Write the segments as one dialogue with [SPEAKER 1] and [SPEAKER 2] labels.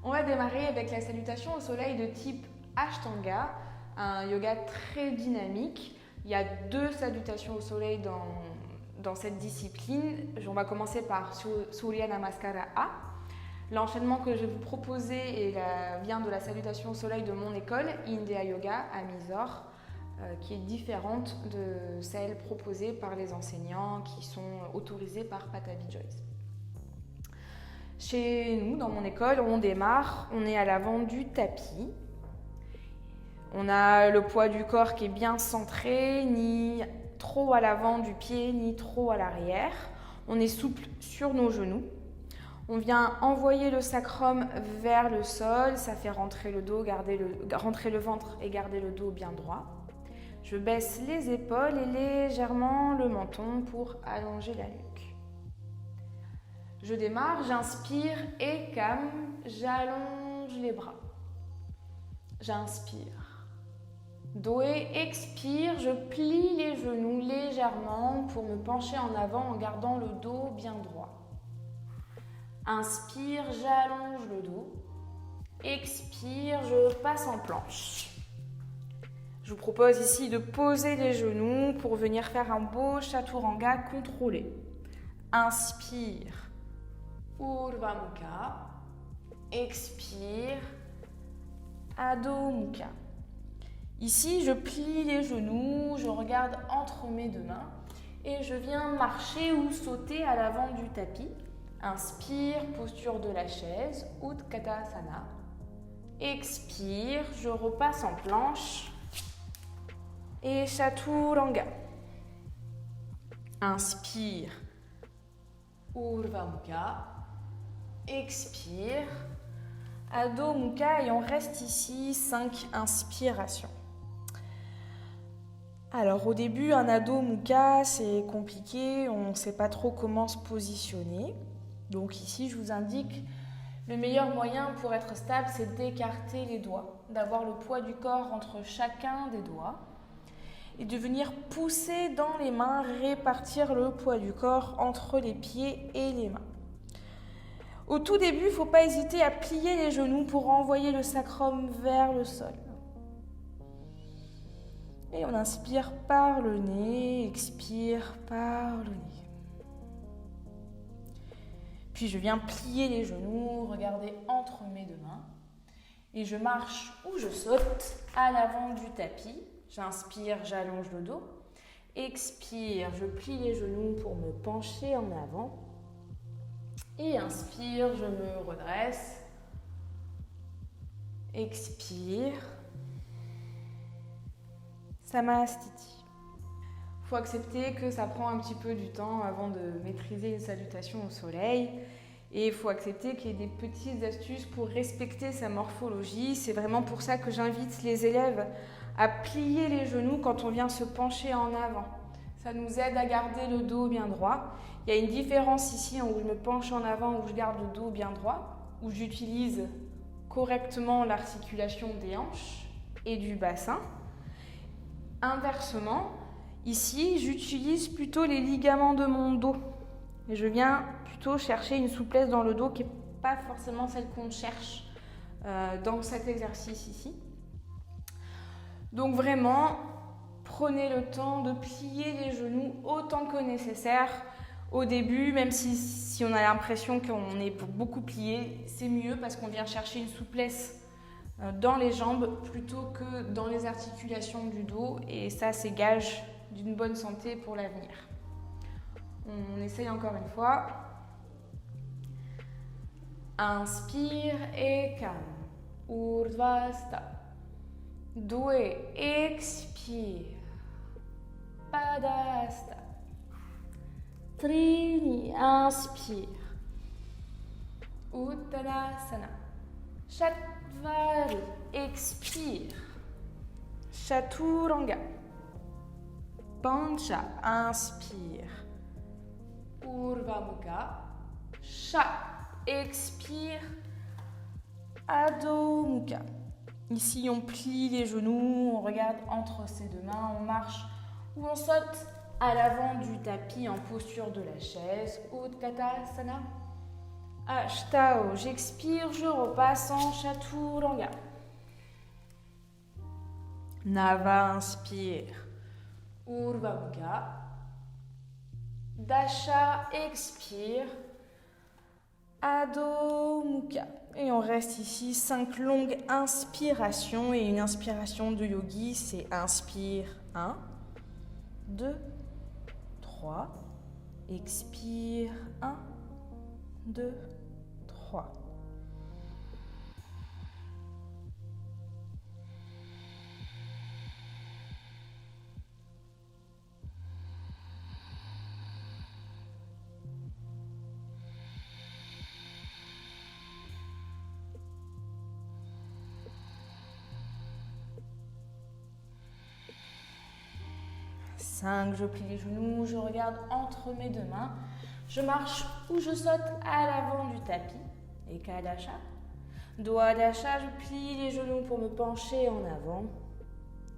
[SPEAKER 1] On va démarrer avec la salutation au soleil de type Ashtanga, un yoga très dynamique. Il y a 2 salutations au soleil dans cette discipline. On va commencer par Surya Namaskara A. L'enchaînement que je vais vous proposer vient de la salutation au soleil de mon école, India Yoga à Mysore, qui est différente de celle proposée par les enseignants qui sont autorisés par Pattabhi Jois. Chez nous, dans mon école, on démarre, on est à l'avant du tapis. On a le poids du corps qui est bien centré, ni trop à l'avant du pied, ni trop à l'arrière. On est souple sur nos genoux. On vient envoyer le sacrum vers le sol, ça fait rentrer le dos, rentrer le ventre et garder le dos bien droit. Je baisse les épaules et légèrement le menton pour allonger la nuque. Je démarre, j'inspire et calme, j'allonge les bras. J'inspire. Doé, expire, je plie les genoux légèrement pour me pencher en avant en gardant le dos bien droit. Inspire, j'allonge le dos. Expire, je passe en planche. Je vous propose ici de poser les genoux pour venir faire un beau chaturanga contrôlé. Inspire, Urdhva Mukha. Expire, Adho Mukha. Ici, je plie les genoux, je regarde entre mes 2 mains et je viens marcher ou sauter à l'avant du tapis. Inspire, posture de la chaise, Utkatasana. Expire, je repasse en planche et Chaturanga. Inspire, Urdhva Mukha. Expire, Adho Mukha et on reste ici 5 inspirations. Alors au début, un Adho Mukha, c'est compliqué, on ne sait pas trop comment se positionner. Donc ici, je vous indique le meilleur moyen pour être stable, c'est d'écarter les doigts, d'avoir le poids du corps entre chacun des doigts et de venir pousser dans les mains, répartir le poids du corps entre les pieds et les mains. Au tout début, il ne faut pas hésiter à plier les genoux pour envoyer le sacrum vers le sol. Et on inspire par le nez, expire par le nez. Puis je viens plier les genoux, regarder entre mes 2 mains. Et je marche ou je saute à l'avant du tapis. J'inspire, j'allonge le dos. Expire, je plie les genoux pour me pencher en avant. Et inspire, je me redresse. Expire. Samastiti. Il faut accepter que ça prend un petit peu du temps avant de maîtriser une salutation au soleil. Et il faut accepter qu'il y ait des petites astuces pour respecter sa morphologie. C'est vraiment pour ça que j'invite les élèves à plier les genoux quand on vient se pencher en avant. Ça nous aide à garder le dos bien droit. Il y a une différence ici où je me penche en avant, où je garde le dos bien droit, où j'utilise correctement l'articulation des hanches et du bassin. Inversement, ici, j'utilise plutôt les ligaments de mon dos. Et je viens plutôt chercher une souplesse dans le dos qui n'est pas forcément celle qu'on cherche dans cet exercice ici. Donc vraiment, prenez le temps de plier les genoux autant que nécessaire. Au début, même si on a l'impression qu'on est beaucoup plié, c'est mieux parce qu'on vient chercher une souplesse dans les jambes plutôt que dans les articulations du dos. Et ça, c'est gage d'une bonne santé pour l'avenir. On essaye encore une fois. Inspire et calme. Urdhvasta. Doué, expire. Padasta. Trini, inspire. Uttanasana. Chatvari, expire. Chaturanga. Pancha, inspire. Urdhva Mukha. Cha, expire. Adho Mukha. Ici, on plie les genoux, on regarde entre ses 2 mains, on marche ou on saute à l'avant du tapis en posture de la chaise. Utkatasana. Ashtao, j'expire, je repasse en Chaturanga. Nava, inspire. Urdhva Mukha. Dasha, expire. Adho Mukha. Et on reste ici 5 longues inspirations. Et une inspiration de yogi, c'est inspire 1, 2, 3. Expire 1, 2, 3. Je plie les genoux, je regarde entre mes deux mains. Je marche ou je saute à l'avant du tapis. Ekadasha. Dwadasha, je plie les genoux pour me pencher en avant.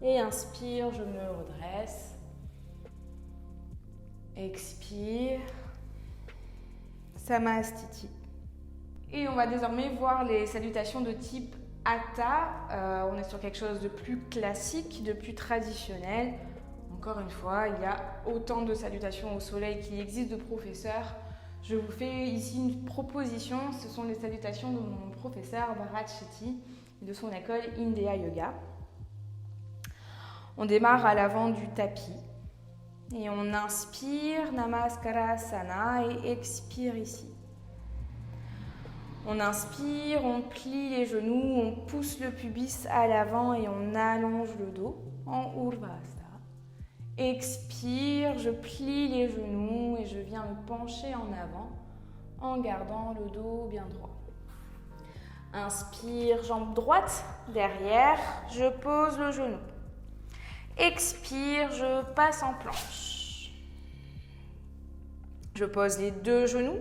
[SPEAKER 1] Et inspire, je me redresse. Expire. Samastiti. Et on va désormais voir les salutations de type Hatha. On est sur quelque chose de plus classique, de plus traditionnel. Encore une fois, il y a autant de salutations au soleil qu'il existe de professeurs. Je vous fais ici une proposition. Ce sont les salutations de mon professeur Bharat Shetty et de son école India Yoga. On démarre à l'avant du tapis et on inspire Namaskarasana et expire ici. On inspire, on plie les genoux, on pousse le pubis à l'avant et on allonge le dos en Urdhvasana. Expire, je plie les genoux et je viens me pencher en avant en gardant le dos bien droit. Inspire, jambe droite derrière, je pose le genou. Expire, je passe en planche. Je pose les deux genoux,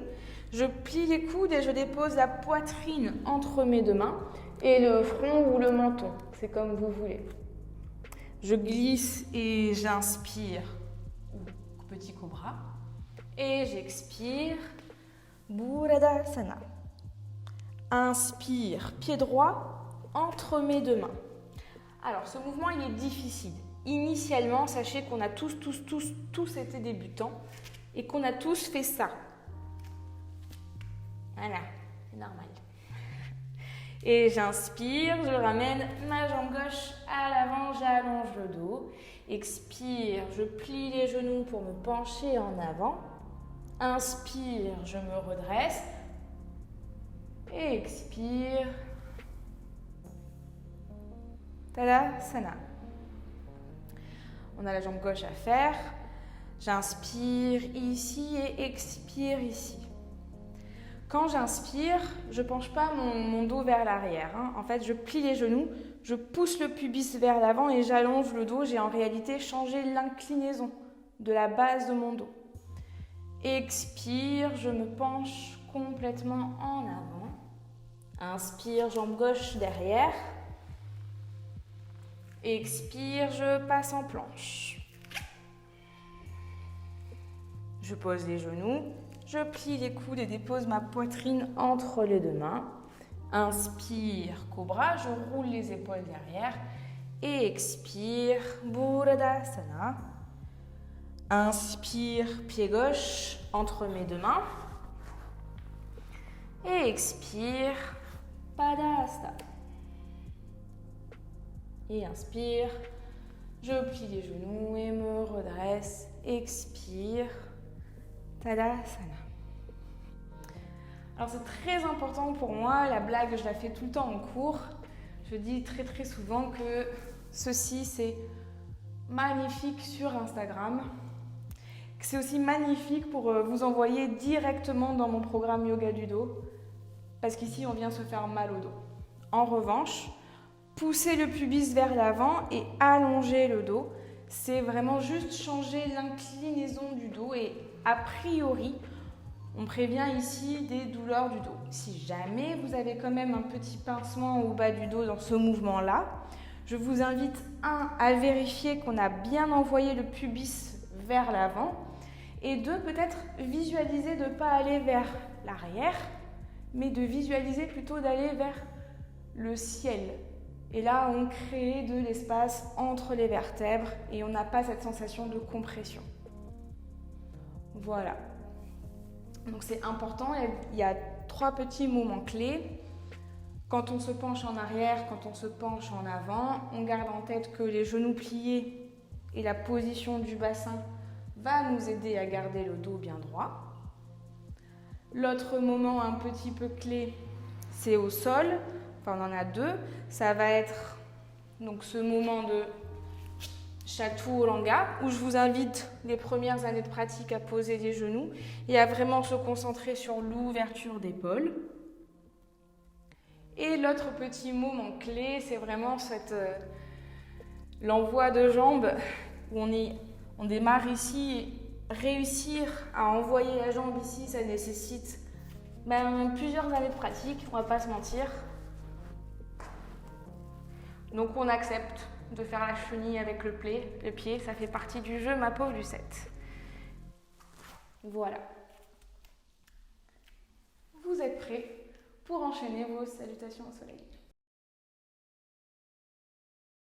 [SPEAKER 1] je plie les coudes et je dépose la poitrine entre mes deux mains et le front ou le menton, c'est comme vous voulez. Je glisse et j'inspire, petit cobra, et j'expire, Buradasana. Inspire, pied droit entre mes deux mains. Alors ce mouvement il est difficile. Initialement, sachez qu'on a tous été débutants et qu'on a tous fait ça. Voilà, c'est normal. Et j'inspire, je ramène ma jambe gauche à l'avant, j'allonge le dos. Expire, je plie les genoux pour me pencher en avant. Inspire, je me redresse. Et expire. Tadasana. On a la jambe gauche à faire. J'inspire ici et expire ici. Quand j'inspire, je ne penche pas mon dos vers l'arrière. En fait, je plie les genoux, je pousse le pubis vers l'avant et j'allonge le dos. J'ai en réalité changé l'inclinaison de la base de mon dos. Expire, je me penche complètement en avant. Inspire, jambe gauche derrière. Expire, je passe en planche. Je pose les genoux. Je plie les coudes et dépose ma poitrine entre les deux mains. Inspire, cobra, je roule les épaules derrière. Et expire, Buradasana. Inspire, pied gauche entre mes deux mains. Et expire, Padasana. Et inspire, je plie les genoux et me redresse. Expire, Tadasana. Alors c'est très important pour moi, la blague je la fais tout le temps en cours. Je dis très souvent que ceci c'est magnifique sur Instagram. C'est aussi magnifique pour vous envoyer directement dans mon programme Yoga du dos. Parce qu'ici on vient se faire mal au dos. En revanche, pousser le pubis vers l'avant et allonger le dos, c'est vraiment juste changer l'inclinaison du dos et a priori, on prévient ici des douleurs du dos. Si jamais vous avez quand même un petit pincement au bas du dos dans ce mouvement-là, je vous invite à vérifier qu'on a bien envoyé le pubis vers l'avant et peut-être visualiser de ne pas aller vers l'arrière, mais de visualiser plutôt d'aller vers le ciel. Et là, on crée de l'espace entre les vertèbres et on n'a pas cette sensation de compression. Voilà. Donc c'est important, il y a 3 petits moments clés. Quand on se penche en arrière, quand on se penche en avant, on garde en tête que les genoux pliés et la position du bassin va nous aider à garder le dos bien droit. L'autre moment un petit peu clé, c'est au sol. Enfin, on en a 2. Ça va être donc ce moment de Chaturanga où je vous invite les premières années de pratique à poser les genoux et à vraiment se concentrer sur l'ouverture d'épaule. Et l'autre petit moment clé, c'est vraiment l'envoi de jambes où on démarre ici. Réussir à envoyer la jambe ici, ça nécessite plusieurs années de pratique, on va pas se mentir. Donc on accepte de faire la chenille avec le pied, ça fait partie du jeu, ma pauvre Lucette. Voilà. Vous êtes prêts pour enchaîner vos salutations au soleil.